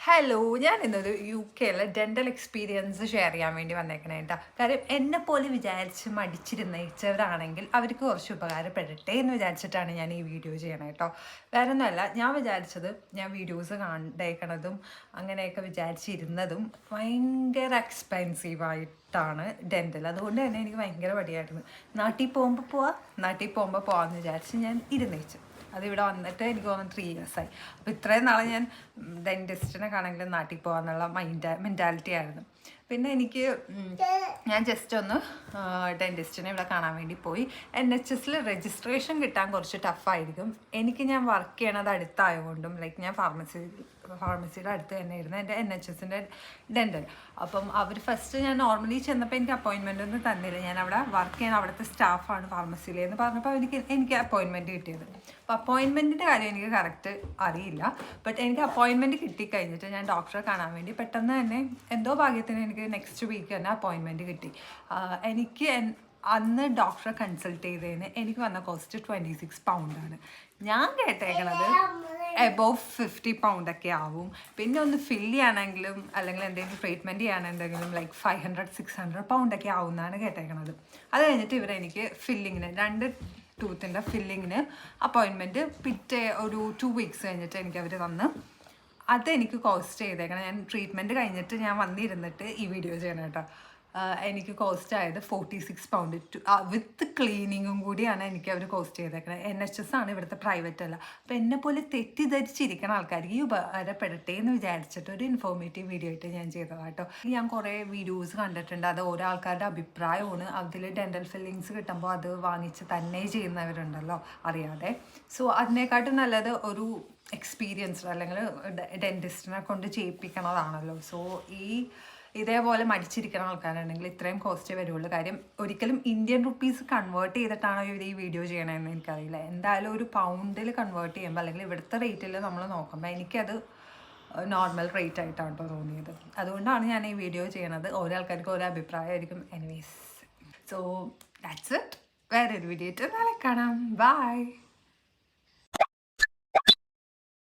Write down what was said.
Hello, ഞാൻ ഇന്നൊരു യുകെയിലെ dental experience share ചെയ്യാൻ വേണ്ടി വന്നേക്കണേ കേട്ടോ. കാര്യം എന്നെപ്പോലെ വിചാരിച്ച് മടിച്ചിരുന്നവരാണെങ്കിൽ അവർക്ക് കുറച്ച് ഉപകാരപ്പെടട്ടെ എന്ന് വിചാരിച്ചിട്ടാണ് ഞാൻ ഈ വീഡിയോ ചെയ്യണത് കേട്ടോ. വേറെ ഒന്നുമല്ല, ഞാൻ വിചാരിച്ചത് ഞാൻ വീഡിയോസ് കണ്ടേക്കണതും അങ്ങനെയൊക്കെ വിചാരിച്ചിരുന്നതും ഭയങ്കര എക്സ്പെൻസീവായിട്ടാണ് ഡെൻ്റൽ. അതുകൊണ്ട് തന്നെ എനിക്ക് ഭയങ്കര മടിയായിരുന്നു. നാട്ടിൽ പോകുമ്പോൾ പോവാമെന്ന് വിചാരിച്ച് ഞാൻ ഇരുന്നേച്ചു. അതിവിടെ വന്നിട്ട് എനിക്ക് തോന്നുന്നു 3 ഇയേഴ്സായി. അപ്പോൾ ഇത്രയും നാളെ ഞാൻ ഡെൻറ്റിസ്റ്റിനെ കാണെങ്കിലും നാട്ടിൽ പോകാമെന്നുള്ള മെൻറ്റാലിറ്റി ആയിരുന്നു. പിന്നെ എനിക്ക് ഞാൻ ജസ്റ്റ് ഒന്ന് ഡെൻറ്റിസ്റ്റിനെ ഇവിടെ കാണാൻ വേണ്ടി പോയി. NHSൽ രജിസ്ട്രേഷൻ കിട്ടാൻ കുറച്ച് ടഫായിരിക്കും. ഞാൻ വർക്ക് ചെയ്യണത് അടുത്തായതുകൊണ്ടും ഞാൻ ഫാർമസിയുടെ അടുത്ത് തന്നെ ആയിരുന്നു എൻ്റെ NHSൻ്റെ ഡെൻ്റൽ. അപ്പം അവർ ഫസ്റ്റ് ഞാൻ നോർമലി ചെന്നപ്പോൾ എനിക്ക് അപ്പോയിൻമെൻ്റ് ഒന്നും തന്നില്ല. ഞാൻ അവിടെ വർക്ക് ചെയ്യാൻ അവിടുത്തെ സ്റ്റാഫാണ് ഫാർമസിയിലെന്ന് പറഞ്ഞപ്പോൾ എനിക്ക് അപ്പോയിൻമെൻറ്റ് കിട്ടിയത്. അപ്പോൾ അപ്പോയിൻമെൻറ്റിൻ്റെ കാര്യം എനിക്ക് കറക്റ്റ് അറിയില്ല. ബട്ട് എനിക്ക് അപ്പോയിൻമെൻറ്റ് കിട്ടിക്കഴിഞ്ഞിട്ട് ഞാൻ ഡോക്ടറെ കാണാൻ വേണ്ടി പെട്ടെന്ന് തന്നെ എന്തോ ഭാഗ്യത്തിന് എനിക്ക് നെക്സ്റ്റ് വീക്ക് തന്നെ അപ്പോയിൻമെൻറ്റ് കിട്ടി. എനിക്ക് അന്ന് ഡോക്ടറെ കൺസൾട്ട് ചെയ്തതിന് എനിക്ക് വന്ന കോസ്റ്റ് 26 പൗണ്ടാണ്. ഞാൻ കേട്ടേക്കണത് എബോവ് 50 പൗണ്ടൊക്കെ ആവും. പിന്നെ ഒന്ന് ഫില്ല് ചെയ്യാനെങ്കിലും അല്ലെങ്കിൽ എന്തെങ്കിലും ട്രീറ്റ്മെൻറ്റ് ചെയ്യാനെന്തെങ്കിലും 500-600 പൗണ്ടൊക്കെ ആവും എന്നാണ് കേട്ടേക്കണത്. അത് കഴിഞ്ഞിട്ട് ഇവരെനിക്ക് ഫില്ലിങ്ങിന് 2 ടൂത്തിൻ്റെ ഫില്ലിങ്ങിന് അപ്പോയിൻമെൻറ്റ് പിറ്റേ ഒരു 2 വീക്സ് കഴിഞ്ഞിട്ട് എനിക്കവർ തന്ന് അതെനിക്ക് കോസ്റ്റ് ചെയ്തേക്കണം. ഞാൻ ട്രീറ്റ്മെൻറ്റ് കഴിഞ്ഞിട്ട് ഞാൻ വന്നിരുന്നിട്ട് ഈ വീഡിയോ ചെയ്യണം കേട്ടോ. എനിക്ക് കോസ്റ്റ് ആയത് 46 പൗണ്ട് വിത്ത് ക്ലീനിങ്ങും കൂടിയാണ് എനിക്ക് അവർ കോസ്റ്റ് ചെയ്തേക്കുന്നത്. NHS ആണ്, ഇവിടുത്തെ പ്രൈവറ്റ് അല്ല. അപ്പോൾ എന്നെപ്പോലെ തെറ്റിദ്ധരിച്ചിരിക്കുന്ന ആൾക്കാർക്ക് ഈ ഉപകാരപ്പെടട്ടെ എന്ന് വിചാരിച്ചിട്ട് ഒരു ഇൻഫോർമേറ്റീവ് വീഡിയോ ആയിട്ട് ഞാൻ ചെയ്തതാണ് കേട്ടോ. ഞാൻ കുറേ വീഡിയോസ് കണ്ടിട്ടുണ്ട്. അത് ഓരോ ആൾക്കാരുടെ അഭിപ്രായമാണ്. അതിൽ ഡെൻ്റൽ ഫില്ലിങ്സ് കിട്ടുമ്പോൾ അത് വാങ്ങിച്ച് തന്നെ ചെയ്യുന്നവരുണ്ടല്ലോ അറിയാതെ. സോ അതിനെക്കാട്ടും നല്ലത് ഒരു എക്സ്പീരിയൻസ്ഡ് അല്ലെങ്കിൽ ഡെൻറ്റിസ്റ്റിനെ കൊണ്ട് ചെയ്യിപ്പിക്കണതാണല്ലോ. സോ ഇതേപോലെ മടിച്ചിരിക്കുന്ന ആൾക്കാരുണ്ടെങ്കിൽ ഇത്രയും കോസ്റ്റേ വരുള്ളൂ. കാര്യം ഒരിക്കലും ഇന്ത്യൻ റുപ്പീസ് കൺവേർട്ട് ചെയ്തിട്ടാണോ ഇവർ ഈ വീഡിയോ ചെയ്യണമെന്ന് എനിക്കറിയില്ല. എന്തായാലും ഒരു പൗണ്ടിൽ കൺവേർട്ട് ചെയ്യുമ്പോൾ അല്ലെങ്കിൽ ഇവിടുത്തെ റേറ്റിൽ നമ്മൾ നോക്കുമ്പോൾ എനിക്കത് നോർമൽ റേറ്റ് ആയിട്ടാണ് കേട്ടോ തോന്നിയത്. അതുകൊണ്ടാണ് ഞാൻ ഈ വീഡിയോ ചെയ്യണത്. ഓരോ ആൾക്കാർക്കും ഓരോ അഭിപ്രായമായിരിക്കും. Anyways, so that's it. വേറൊരു വീഡിയോ ആയിട്ട് നാളെ കാണാം. ബൈ.